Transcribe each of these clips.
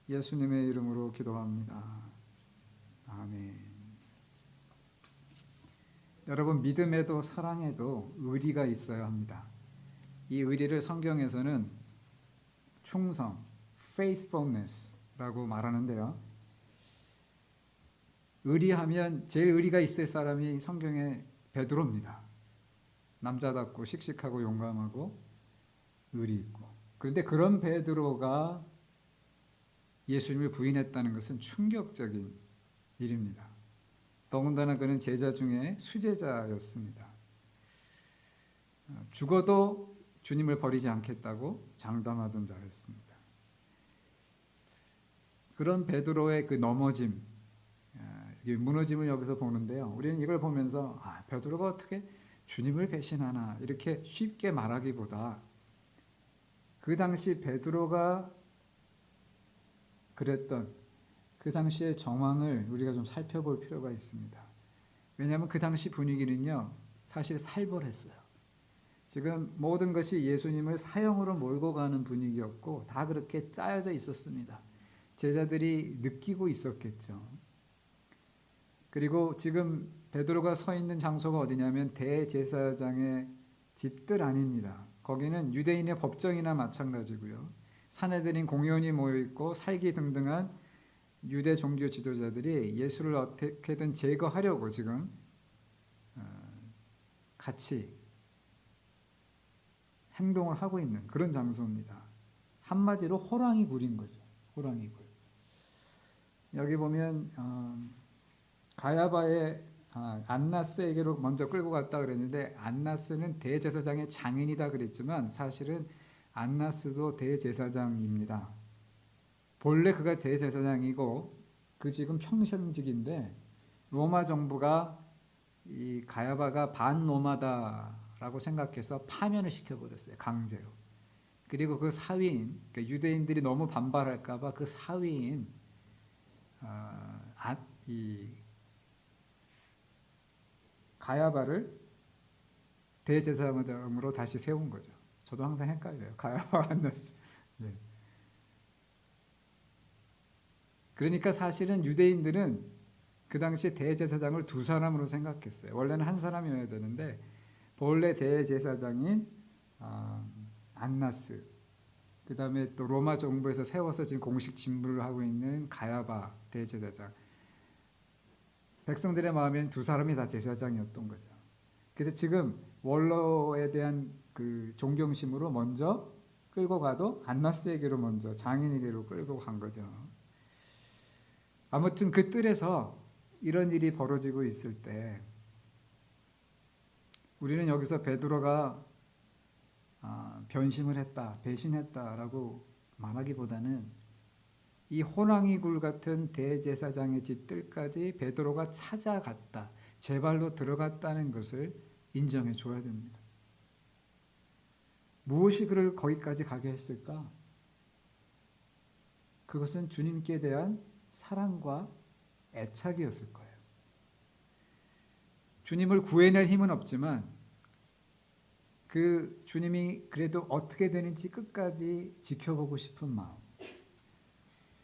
예수님의 이름으로 기도합니다. 아멘. 여러분, 믿음에도 사랑에도 의리가 있어야 합니다. 이 의리를 성경에서는 충성, faithfulness라고 말하는데요. 의리하면 제일 의리가 있을 사람이 성경의 베드로입니다. 남자답고 씩씩하고 용감하고 의리 있고. 그런데 그런 베드로가 예수님을 부인했다는 것은 충격적인 일입니다. 더군다나 그는 제자 중에 수제자였습니다. 죽어도 주님을 버리지 않겠다고 장담하던 자였습니다. 그런 베드로의 그 넘어짐, 무너짐을 여기서 보는데요. 우리는 이걸 보면서 베드로가 어떻게 주님을 배신하나 이렇게 쉽게 말하기보다 그 당시 베드로가 그랬던 그 당시의 정황을 우리가 좀 살펴볼 필요가 있습니다. 왜냐하면 그 당시 분위기는요, 사실 살벌했어요. 지금 모든 것이 예수님을 사형으로 몰고 가는 분위기였고 다 그렇게 짜여져 있었습니다. 제자들이 느끼고 있었겠죠. 그리고 지금 베드로가 서 있는 장소가 어디냐면 대제사장의 집들 아닙니다. 거기는 유대인의 법정이나 마찬가지고요. 사내들인 공연이 모여있고 살기등등한 유대 종교 지도자들이 예수를 어떻게든 제거하려고 지금 같이 행동을 하고 있는 그런 장소입니다. 한마디로 호랑이 굴인 거죠. 호랑이 굴. 여기 보면 가야바의 안나스에게로 먼저 끌고 갔다 그랬는데 안나스는 대제사장의 장인이다 그랬지만 사실은 안나스도 대제사장입니다. 본래 그가 대제사장이고 그 지금 평생직인데 로마 정부가 이 가야바가 반로마다라고 생각해서 파면을 시켜버렸어요. 강제로. 그리고 그 사위인, 그러니까 유대인들이 너무 반발할까 봐 그 사위인 이 가야바를 대제사장으로 다시 세운 거죠. 저도 항상 헷갈려요. 가야바가 안나스. 네. 그러니까 사실은 유대인들은 그 당시에 대제사장을 두 사람으로 생각했어요. 원래는 한 사람이어야 되는데 본래 대제사장인 안나스, 그 다음에 또 로마 정부에서 세워서 지금 공식 직무를 하고 있는 가야바 대제사장. 백성들의 마음에는 두 사람이 다 제사장이었던 거죠. 그래서 지금 원로에 대한 그 존경심으로 먼저 끌고 가도 안나스에게로 먼저 장인에게로 끌고 간 거죠. 아무튼 그 뜰에서 이런 일이 벌어지고 있을 때 우리는 여기서 베드로가 변심을 했다, 배신했다라고 말하기보다는 이 호랑이 굴 같은 대제사장의 집 뜰까지 베드로가 찾아갔다, 제 발로 들어갔다는 것을 인정해 줘야 됩니다. 무엇이 그를 거기까지 가게 했을까? 그것은 주님께 대한 사랑과 애착이었을 거예요. 주님을 구해낼 힘은 없지만 그 주님이 그래도 어떻게 되는지 끝까지 지켜보고 싶은 마음.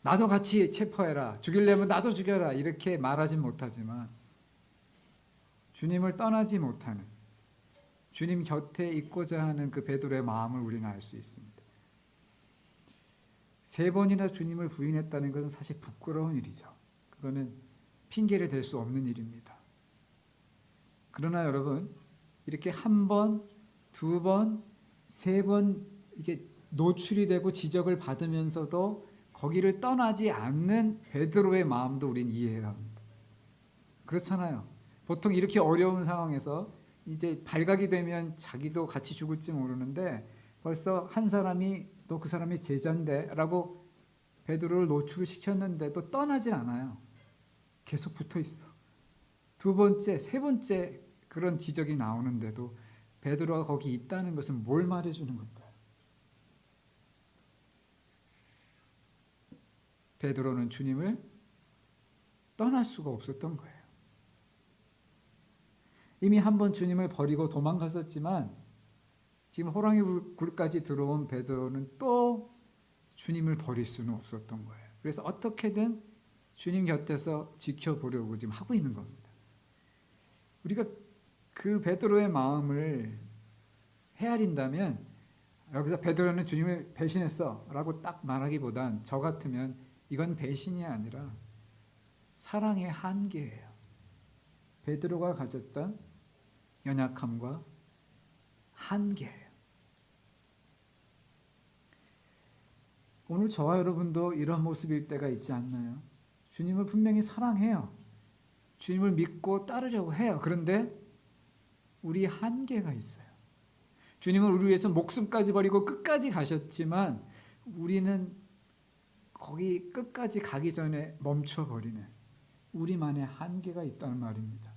나도 같이 체포해라. 죽이려면 나도 죽여라. 이렇게 말하진 못하지만 주님을 떠나지 못하는, 주님 곁에 있고자 하는 그 베드로의 마음을 우리는 알 수 있습니다. 3번이나 주님을 부인했다는 것은 사실 부끄러운 일이죠. 그거는 핑계를 댈 수 없는 일입니다. 그러나 여러분, 이렇게 1번, 2번, 3번 이게 노출이 되고 지적을 받으면서도 거기를 떠나지 않는 베드로의 마음도 우리는 이해해야 합니다. 그렇잖아요. 보통 이렇게 어려운 상황에서 이제 발각이 되면 자기도 같이 죽을지 모르는데 벌써 한 사람이 또 그 사람이 제자인데 라고 베드로를 노출시켰는데도 떠나질 않아요. 계속 붙어 있어. 2번째, 3번째 그런 지적이 나오는데도 베드로가 거기 있다는 것은 뭘 말해주는 걸까요? 베드로는 주님을 떠날 수가 없었던 거예요. 이미 한 번 주님을 버리고 도망갔었지만 지금 호랑이 굴까지 들어온 베드로는 또 주님을 버릴 수는 없었던 거예요. 그래서 어떻게든 주님 곁에서 지켜보려고 지금 하고 있는 겁니다. 우리가 그 베드로의 마음을 헤아린다면 여기서 베드로는 주님을 배신했어 라고 딱 말하기보단 저 같으면 이건 배신이 아니라 사랑의 한계예요. 베드로가 가졌던 연약함과 한계예요. 오늘 저와 여러분도 이런 모습일 때가 있지 않나요? 주님을 분명히 사랑해요. 주님을 믿고 따르려고 해요. 그런데 우리 한계가 있어요. 주님은 우리 위해서 목숨까지 버리고 끝까지 가셨지만 우리는 거기 끝까지 가기 전에 멈춰버리는 우리만의 한계가 있다는 말입니다.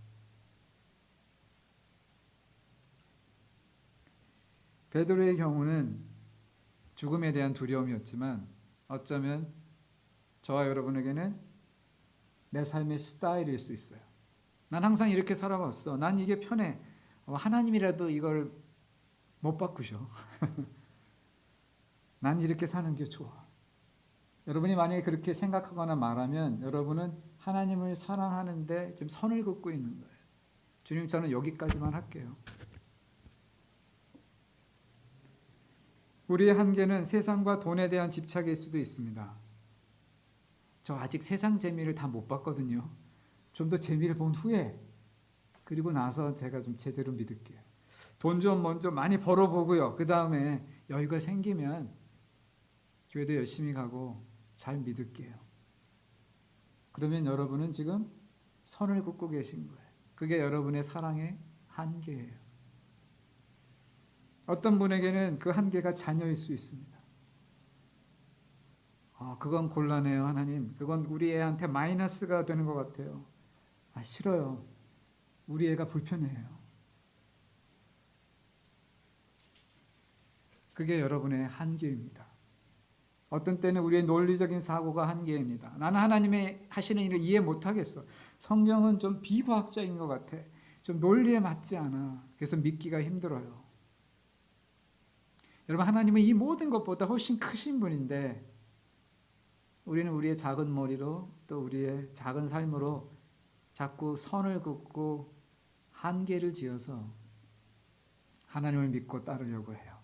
베드로의 경우는 죽음에 대한 두려움이었지만 어쩌면 저와 여러분에게는 내 삶의 스타일일 수 있어요. 난 항상 이렇게 살아왔어. 난 이게 편해. 하나님이라도 이걸 못 바꾸셔. 난 이렇게 사는 게 좋아. 여러분이 만약에 그렇게 생각하거나 말하면 여러분은 하나님을 사랑하는데 지금 선을 긋고 있는 거예요. 주님, 저는 여기까지만 할게요. 우리의 한계는 세상과 돈에 대한 집착일 수도 있습니다. 저 아직 세상 재미를 다 못 봤거든요. 좀 더 재미를 본 후에 그리고 나서 제가 좀 제대로 믿을게요. 돈 좀 먼저 많이 벌어보고요. 그 다음에 여유가 생기면 교회도 열심히 가고 잘 믿을게요. 그러면 여러분은 지금 선을 긋고 계신 거예요. 그게 여러분의 사랑의 한계예요. 어떤 분에게는 그 한계가 자녀일 수 있습니다. 그건 곤란해요, 하나님. 그건 우리 애한테 마이너스가 되는 것 같아요. 싫어요. 우리 애가 불편해요. 그게 여러분의 한계입니다. 어떤 때는 우리의 논리적인 사고가 한계입니다. 나는 하나님의 하시는 일을 이해 못하겠어. 성경은 좀 비과학적인 것 같아. 좀 논리에 맞지 않아. 그래서 믿기가 힘들어요. 여러분, 하나님은 이 모든 것보다 훨씬 크신 분인데 우리는 우리의 작은 머리로 또 우리의 작은 삶으로 자꾸 선을 긋고 한계를 지어서 하나님을 믿고 따르려고 해요.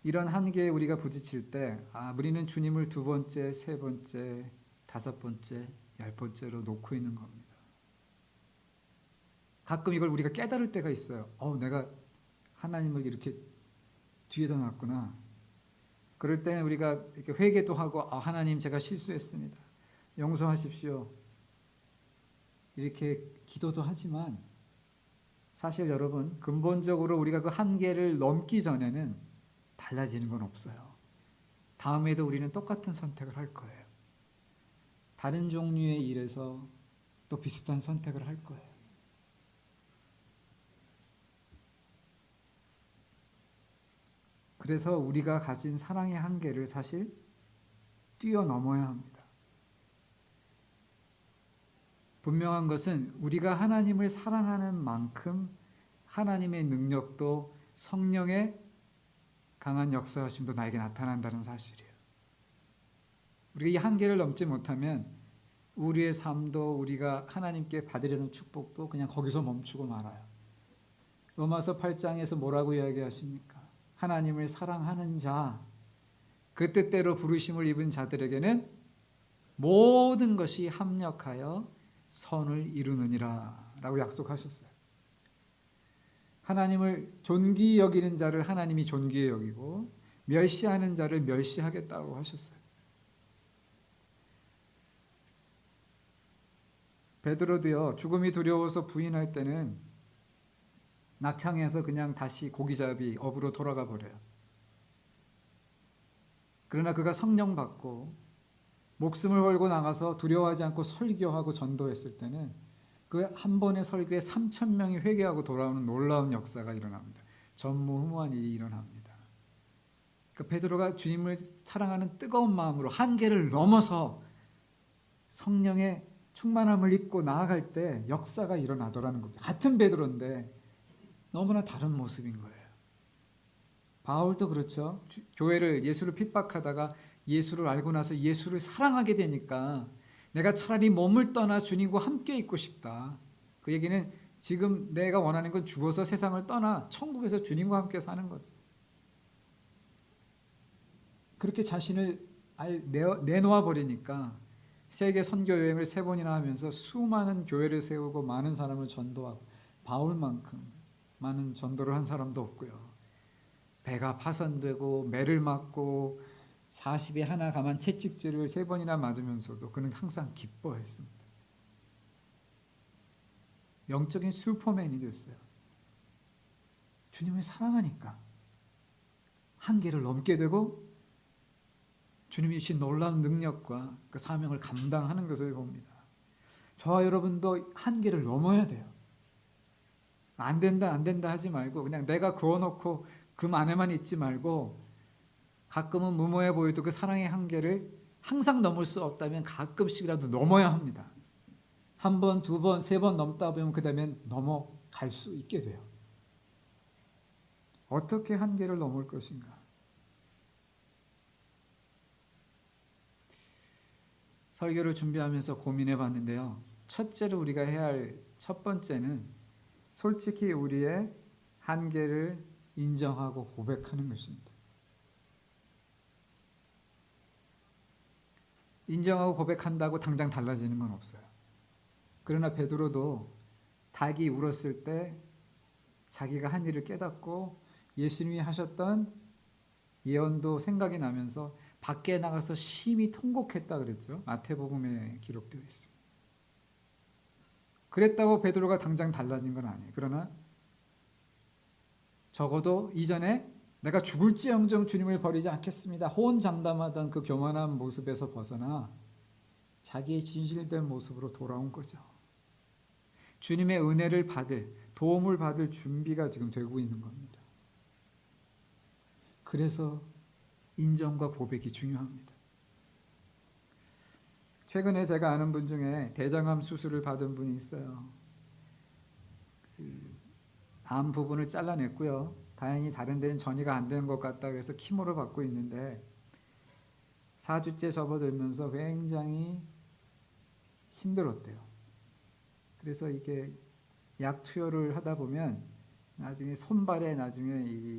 이런 한계에 우리가 부딪힐 때 우리는 주님을 두 번째, 세 번째, 다섯 번째, 열 번째로 놓고 있는 겁니다. 가끔 이걸 우리가 깨달을 때가 있어요. 내가 하나님을 이렇게 뒤에다 놨구나. 그럴 때는 우리가 이렇게 회개도 하고 하나님 제가 실수했습니다. 용서하십시오. 이렇게 기도도 하지만 사실 여러분 근본적으로 우리가 그 한계를 넘기 전에는 달라지는 건 없어요. 다음에도 우리는 똑같은 선택을 할 거예요. 다른 종류의 일에서 또 비슷한 선택을 할 거예요. 그래서 우리가 가진 사랑의 한계를 사실 뛰어넘어야 합니다. 분명한 것은 우리가 하나님을 사랑하는 만큼 하나님의 능력도 성령의 강한 역사하심도 나에게 나타난다는 사실이에요. 우리가 이 한계를 넘지 못하면 우리의 삶도 우리가 하나님께 받으려는 축복도 그냥 거기서 멈추고 말아요. 로마서 8장에서 뭐라고 이야기하십니까? 하나님을 사랑하는 자, 그 뜻대로 부르심을 입은 자들에게는 모든 것이 합력하여 선을 이루느니라 라고 약속하셨어요. 하나님을 존귀히 여기는 자를 하나님이 존귀히 여기고 멸시하는 자를 멸시하겠다고 하셨어요. 베드로도요, 죽음이 두려워서 부인할 때는 낙향해서 그냥 다시 고기잡이 업으로 돌아가 버려요. 그러나 그가 성령 받고 목숨을 걸고 나가서 두려워하지 않고 설교하고 전도했을 때는 그 한 번의 설교에 3,000명이 회개하고 돌아오는 놀라운 역사가 일어납니다. 전무후무한 일이 일어납니다. 그러니까 베드로가 주님을 사랑하는 뜨거운 마음으로 한계를 넘어서 성령의 충만함을 입고 나아갈 때 역사가 일어나더라는 겁니다. 같은 베드로인데 너무나 다른 모습인 거예요. 바울도 그렇죠. 교회를 예수를 핍박하다가 예수를 알고 나서 예수를 사랑하게 되니까 내가 차라리 몸을 떠나 주님과 함께 있고 싶다. 그 얘기는 지금 내가 원하는 건 죽어서 세상을 떠나 천국에서 주님과 함께 사는 것. 그렇게 자신을 내놓아 버리니까 세계 선교 여행을 3번이나 하면서 수많은 교회를 세우고 많은 사람을 전도하고 바울만큼 많은 전도를 한 사람도 없고요. 배가 파손되고 매를 맞고 40에 하나 감한 채찍질을 3번이나 맞으면서도 그는 항상 기뻐했습니다. 영적인 슈퍼맨이 됐어요. 주님을 사랑하니까 한계를 넘게 되고 주님이 주신 놀라운 능력과 그 사명을 감당하는 것을 봅니다. 저와 여러분도 한계를 넘어야 돼요. 안 된다 하지 말고 그냥 내가 그어놓고 그 안에만 있지 말고 가끔은 무모해 보여도 그 사랑의 한계를 항상 넘을 수 없다면 가끔씩이라도 넘어야 합니다. 1번, 2번, 3번 넘다 보면 그 다음엔 넘어갈 수 있게 돼요. 어떻게 한계를 넘을 것인가? 설교를 준비하면서 고민해 봤는데요. 첫째로 우리가 해야 할 첫 번째는 솔직히 우리의 한계를 인정하고 고백하는 것입니다. 인정하고 고백한다고 당장 달라지는 건 없어요. 그러나 베드로도 닭이 울었을 때 자기가 한 일을 깨닫고 예수님이 하셨던 예언도 생각이 나면서 밖에 나가서 심히 통곡했다 그랬죠. 마태복음에 기록되어 있습니다. 그랬다고 베드로가 당장 달라진 건 아니에요. 그러나 적어도 이전에 내가 죽을지언정 주님을 버리지 않겠습니다. 호언장담하던 그 교만한 모습에서 벗어나 자기의 진실된 모습으로 돌아온 거죠. 주님의 은혜를 받을, 도움을 받을 준비가 지금 되고 있는 겁니다. 그래서 인정과 고백이 중요합니다. 최근에 제가 아는 분 중에 대장암 수술을 받은 분이 있어요. 암 부분을 잘라냈고요. 다행히 다른 데는 전이가 안 되는 것 같다 그래서 키모를 받고 있는데 4주째 접어들면서 굉장히 힘들었대요. 그래서 이게 약 투여를 하다 보면 나중에 손발에 나중에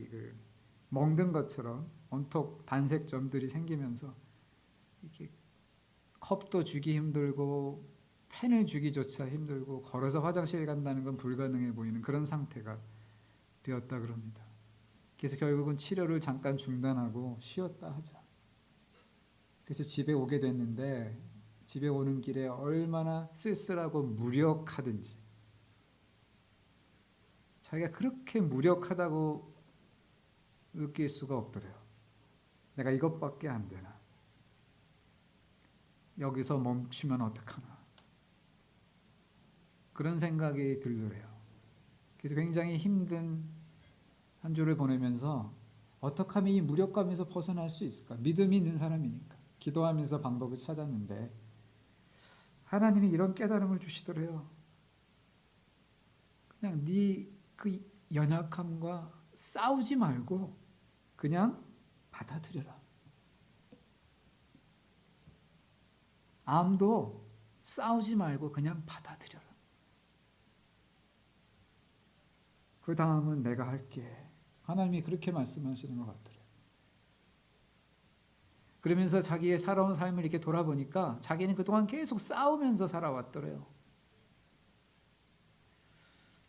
멍든 것처럼 온통 반색 점들이 생기면서 이렇게 컵도 주기 힘들고 펜을 주기조차 힘들고 걸어서 화장실 간다는 건 불가능해 보이는 그런 상태가 되었다 그럽니다. 그래서 결국은 치료를 잠깐 중단하고 쉬었다 하자. 그래서 집에 오게 됐는데 집에 오는 길에 얼마나 쓸쓸하고 무력하든지 자기가 그렇게 무력하다고 느낄 수가 없더래요. 내가 이것밖에 안 되나? 여기서 멈추면 어떡하나? 그런 생각이 들더래요. 그래서 굉장히 힘든 한 주를 보내면서 어떻게 하면 이 무력감에서 벗어날 수 있을까? 믿음이 있는 사람이니까 기도하면서 방법을 찾았는데 하나님이 이런 깨달음을 주시더래요. 그냥 네 그 연약함과 싸우지 말고 그냥 받아들여라. 암도 싸우지 말고 그냥 받아들여라. 그 다음은 내가 할게. 하나님이 그렇게 말씀하시는 것 같더래요. 그러면서 자기의 살아온 삶을 이렇게 돌아보니까 자기는 그동안 계속 싸우면서 살아왔더래요.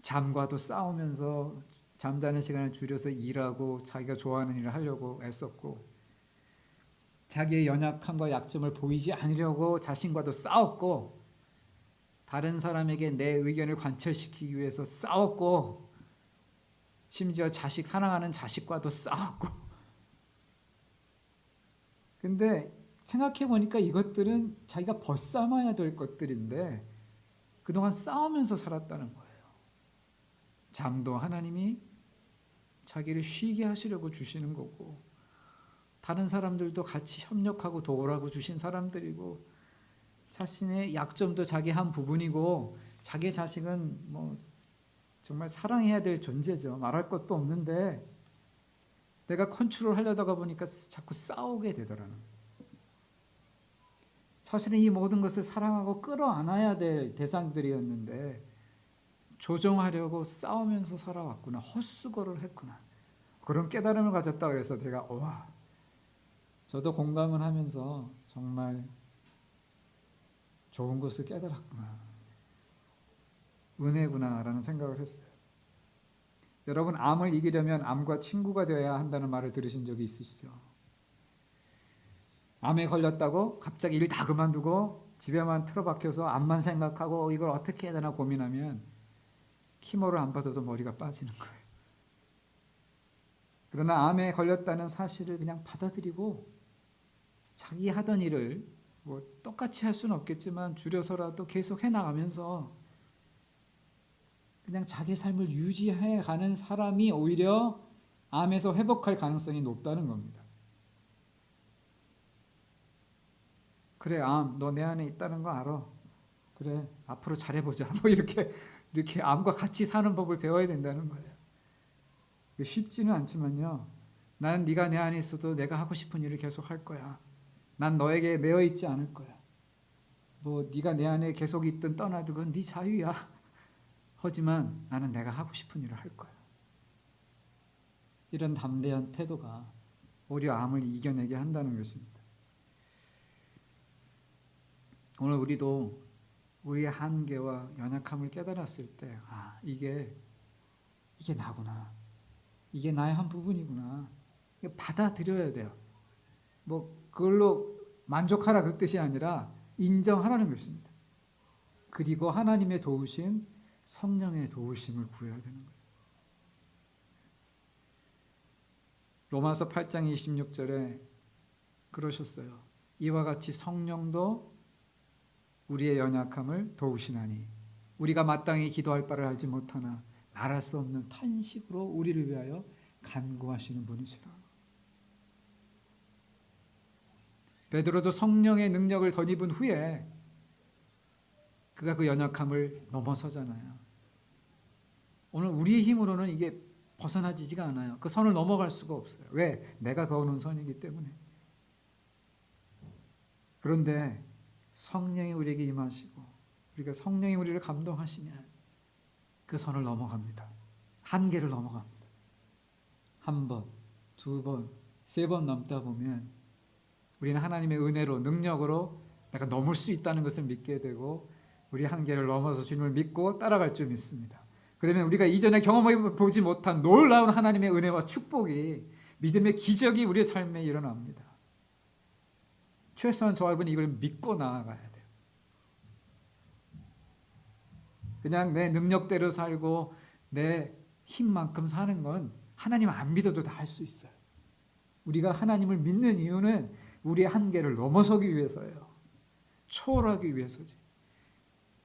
잠과도 싸우면서 잠자는 시간을 줄여서 일하고 자기가 좋아하는 일을 하려고 애썼고 자기의 연약함과 약점을 보이지 않으려고 자신과도 싸웠고 다른 사람에게 내 의견을 관철시키기 위해서 싸웠고 심지어 사랑하는 자식과도 싸웠고 근데 생각해 보니까 이것들은 자기가 벗삼아야 될 것들인데 그동안 싸우면서 살았다는 거예요. 잠도 하나님이 자기를 쉬게 하시려고 주시는 거고 다른 사람들도 같이 협력하고 도우라고 주신 사람들이고 자신의 약점도 자기 한 부분이고 자기 자식은 뭐 정말 사랑해야 될 존재죠. 말할 것도 없는데 내가 컨트롤 하려다가 보니까 자꾸 싸우게 되더라는. 사실은 이 모든 것을 사랑하고 끌어안아야 될 대상들이었는데 조종하려고 싸우면서 살아왔구나. 헛수고를 했구나. 그런 깨달음을 가졌다 그래서 제가 와, 저도 공감을 하면서 정말 좋은 것을 깨달았구나. 은혜구나라는 생각을 했어요. 여러분, 암을 이기려면 암과 친구가 되어야 한다는 말을 들으신 적이 있으시죠? 암에 걸렸다고 갑자기 일 다 그만두고 집에만 틀어박혀서 암만 생각하고 이걸 어떻게 해야 되나 고민하면 키모를 안 받아도 머리가 빠지는 거예요. 그러나 암에 걸렸다는 사실을 그냥 받아들이고 자기 하던 일을 뭐 똑같이 할 수는 없겠지만 줄여서라도 계속 해나가면서 그냥 자기 삶을 유지해 가는 사람이 오히려 암에서 회복할 가능성이 높다는 겁니다. 그래, 암, 너 내 안에 있다는 거 알아. 그래, 앞으로 잘해보자. 뭐 이렇게 암과 같이 사는 법을 배워야 된다는 거예요. 쉽지는 않지만요. 나는 네가 내 안에 있어도 내가 하고 싶은 일을 계속 할 거야. 난 너에게 매여 있지 않을 거야. 뭐 네가 내 안에 계속 있든 떠나든 그건 네 자유야. 하지만 나는 내가 하고 싶은 일을 할 거야. 이런 담대한 태도가 오히려 암을 이겨내게 한다는 것입니다. 오늘 우리도 우리의 한계와 연약함을 깨달았을 때, 아, 이게 나구나. 이게 나의 한 부분이구나. 받아들여야 돼요. 뭐 그걸로 만족하라 그 뜻이 아니라 인정하라는 것입니다. 그리고 하나님의 도우심, 성령의 도우심을 구해야 되는 거죠. 로마서 8장 26절에 그러셨어요. 이와 같이 성령도 우리의 연약함을 도우시나니 우리가 마땅히 기도할 바를 알지 못하나 말할 수 없는 탄식으로 우리를 위하여 간구하시는 분이시라. 베드로도 성령의 능력을 덧입은 후에 그가 그 연약함을 넘어서잖아요. 오늘 우리의 힘으로는 이게 벗어나지가 않아요. 그 선을 넘어갈 수가 없어요. 왜? 내가 그어놓은 선이기 때문에. 그런데 성령이 우리에게 임하시고 우리가 성령이 우리를 감동하시면 그 선을 넘어갑니다. 한계를 넘어갑니다. 한 번, 두 번, 세 번 넘다 보면 우리는 하나님의 은혜로, 능력으로 내가 넘을 수 있다는 것을 믿게 되고 우리 한계를 넘어서 주님을 믿고 따라갈 줄 믿습니다. 그러면 우리가 이전에 경험해 보지 못한 놀라운 하나님의 은혜와 축복이, 믿음의 기적이 우리의 삶에 일어납니다. 최소한 저와 여러분이 이걸 믿고 나아가야 돼요. 그냥 내 능력대로 살고 내 힘만큼 사는 건 하나님 안 믿어도 다 할 수 있어요. 우리가 하나님을 믿는 이유는 우리의 한계를 넘어서기 위해서예요. 초월하기 위해서지.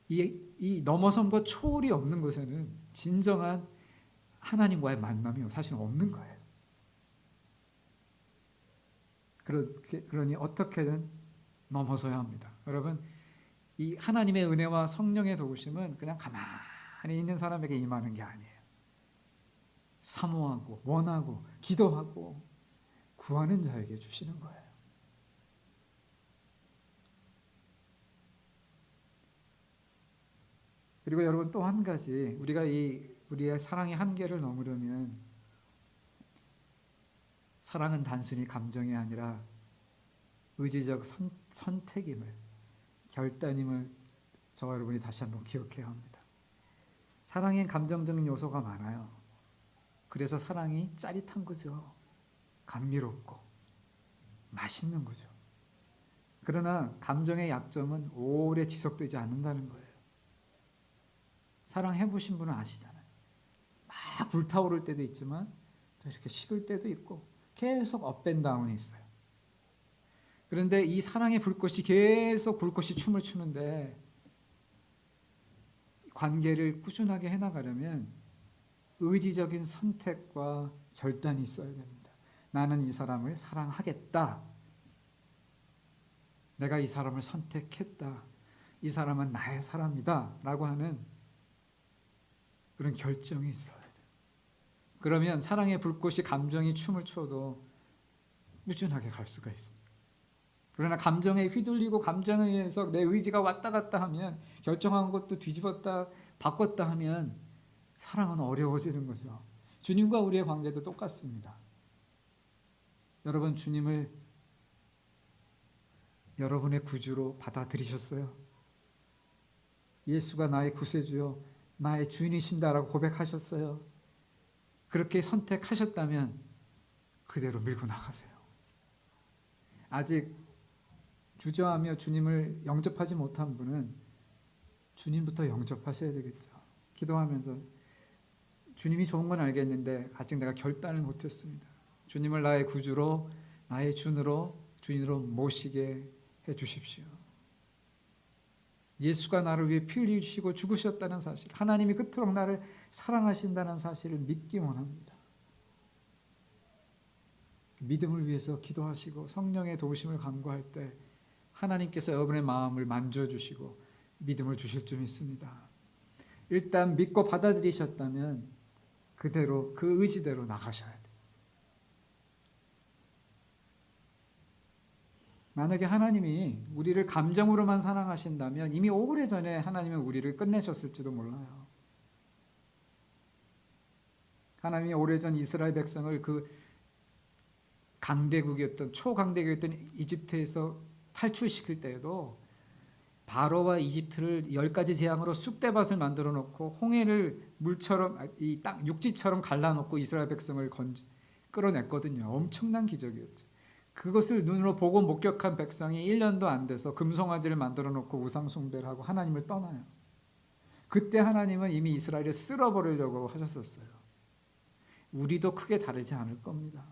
이 넘어섬과 초월이 없는 것에는 진정한 하나님과의 만남이 사실 없는 거예요. 그러니 어떻게든 넘어서야 합니다. 여러분, 이 하나님의 은혜와 성령의 도우심은 그냥 가만히 있는 사람에게 임하는 게 아니에요. 사모하고 원하고 기도하고 구하는 자에게 주시는 거예요. 그리고 여러분, 또 한 가지, 우리가 우리의 사랑의 한계를 넘으려면 사랑은 단순히 감정이 아니라 의지적 선택임을, 결단임을 저와 여러분이 다시 한번 기억해야 합니다. 사랑엔 감정적인 요소가 많아요. 그래서 사랑이 짜릿한 거죠. 감미롭고 맛있는 거죠. 그러나 감정의 약점은 오래 지속되지 않는다는 거예요. 사랑해보신 분은 아시잖아요. 막 불타오를 때도 있지만 또 이렇게 식을 때도 있고 계속 업앤다운이 있어요. 그런데 이 사랑의 불꽃이 계속 불꽃이 춤을 추는데 관계를 꾸준하게 해나가려면 의지적인 선택과 결단이 있어야 됩니다. 나는 이 사람을 사랑하겠다. 내가 이 사람을 선택했다. 이 사람은 나의 사람이다. 라고 하는 그런 결정이 있어야 돼요. 그러면 사랑의 불꽃이 감정이 춤을 춰도 꾸준하게 갈 수가 있습니다. 그러나 감정에 휘둘리고 감정에 의해서 내 의지가 왔다 갔다 하면, 결정한 것도 뒤집었다 바꿨다 하면 사랑은 어려워지는 거죠. 주님과 우리의 관계도 똑같습니다. 여러분, 주님을 여러분의 구주로 받아들이셨어요? 예수가 나의 구세주요 나의 주인이십니다라고 고백하셨어요? 그렇게 선택하셨다면 그대로 밀고 나가세요. 아직 주저하며 주님을 영접하지 못한 분은 주님부터 영접하셔야 되겠죠. 기도하면서 주님이 좋은 건 알겠는데 아직 내가 결단을 못했습니다. 주님을 나의 구주로 나의 주인으로 모시게 해주십시오. 예수가 나를 위해 피 흘리시고 죽으셨다는 사실, 하나님이 그토록 나를 사랑하신다는 사실을 믿기 원합니다. 믿음을 위해서 기도하시고 성령의 도우심을 간구할 때 하나님께서 여러분의 마음을 만져주시고 믿음을 주실 줄 믿습니다. 일단 믿고 받아들이셨다면 그대로 그 의지대로 나가셔야 돼요. 만약에 하나님이 우리를 감정으로만 사랑하신다면 이미 오래전에 하나님은 우리를 끝내셨을지도 몰라요. 하나님이 오래전 이스라엘 백성을 그 강대국이었던 초강대국이었던 이집트에서 탈출시킬 때에도 바로와 이집트를 10가지 재앙으로 쑥대밭을 만들어 놓고 홍해를 물처럼 이 땅 육지처럼 갈라놓고 이스라엘 백성을 끌어냈거든요. 엄청난 기적이었죠. 그것을 눈으로 보고 목격한 백성이 1년도 안 돼서 금송아지를 만들어 놓고 우상 숭배를 하고 하나님을 떠나요. 그때 하나님은 이미 이스라엘을 쓸어버리려고 하셨었어요. 우리도 크게 다르지 않을 겁니다.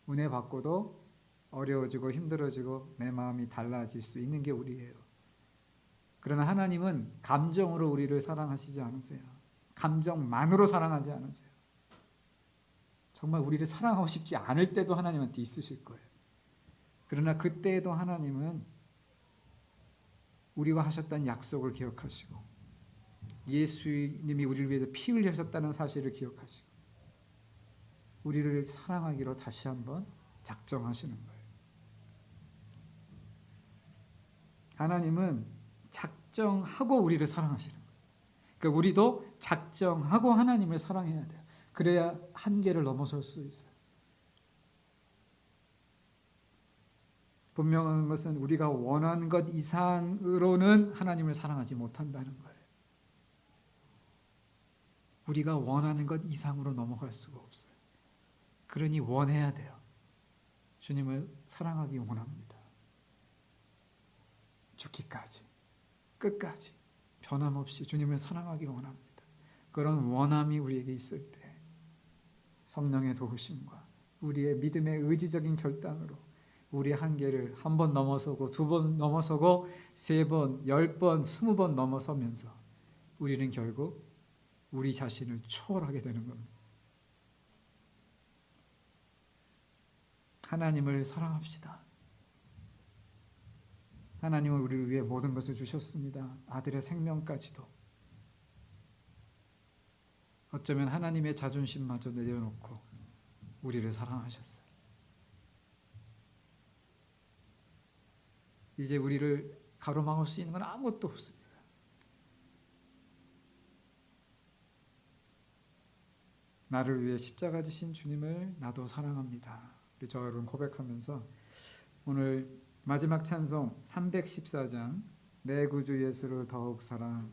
은혜 받고도 어려워지고 힘들어지고 내 마음이 달라질 수 있는 게 우리예요. 그러나 하나님은 감정으로 우리를 사랑하시지 않으세요. 감정만으로 사랑하지 않으세요. 정말 우리를 사랑하고 싶지 않을 때도 하나님한테 있으실 거예요. 그러나 그때에도 하나님은 우리와 하셨던 약속을 기억하시고 예수님이 우리를 위해서 피 흘리셨다는 사실을 기억하시고 우리를 사랑하기로 다시 한번 작정하시는 거예요. 하나님은 작정하고 우리를 사랑하시는 거예요. 그러니까 우리도 작정하고 하나님을 사랑해야 돼요. 그래야 한계를 넘어설 수 있어요. 분명한 것은 우리가 원하는 것 이상으로는 하나님을 사랑하지 못한다는 거예요. 우리가 원하는 것 이상으로 넘어갈 수가 없어요. 그러니 원해야 돼요. 주님을 사랑하기 원합니다. 죽기까지, 끝까지 변함없이 주님을 사랑하기 원합니다. 그런 원함이 우리에게 있을 때 성령의 도우심과 우리의 믿음의 의지적인 결단으로 우리의 한계를 한 번 넘어서고 두 번 넘어서고 세 번, 10번, 20번 넘어서면서 우리는 결국 우리 자신을 초월하게 되는 겁니다. 하나님을 사랑합시다. 하나님은 우리를 위해 모든 것을 주셨습니다. 아들의 생명까지도. 어쩌면 하나님의 자존심마저 내려놓고 우리를 사랑하셨어요. 이제 우리를 가로막을 수 있는 건 아무것도 없습니다. 나를 위해 십자가 지신 주님을 나도 사랑합니다. 우리 저 여러분 고백하면서 오늘 마지막 찬송 314장 내 구주 예수를 더욱 사랑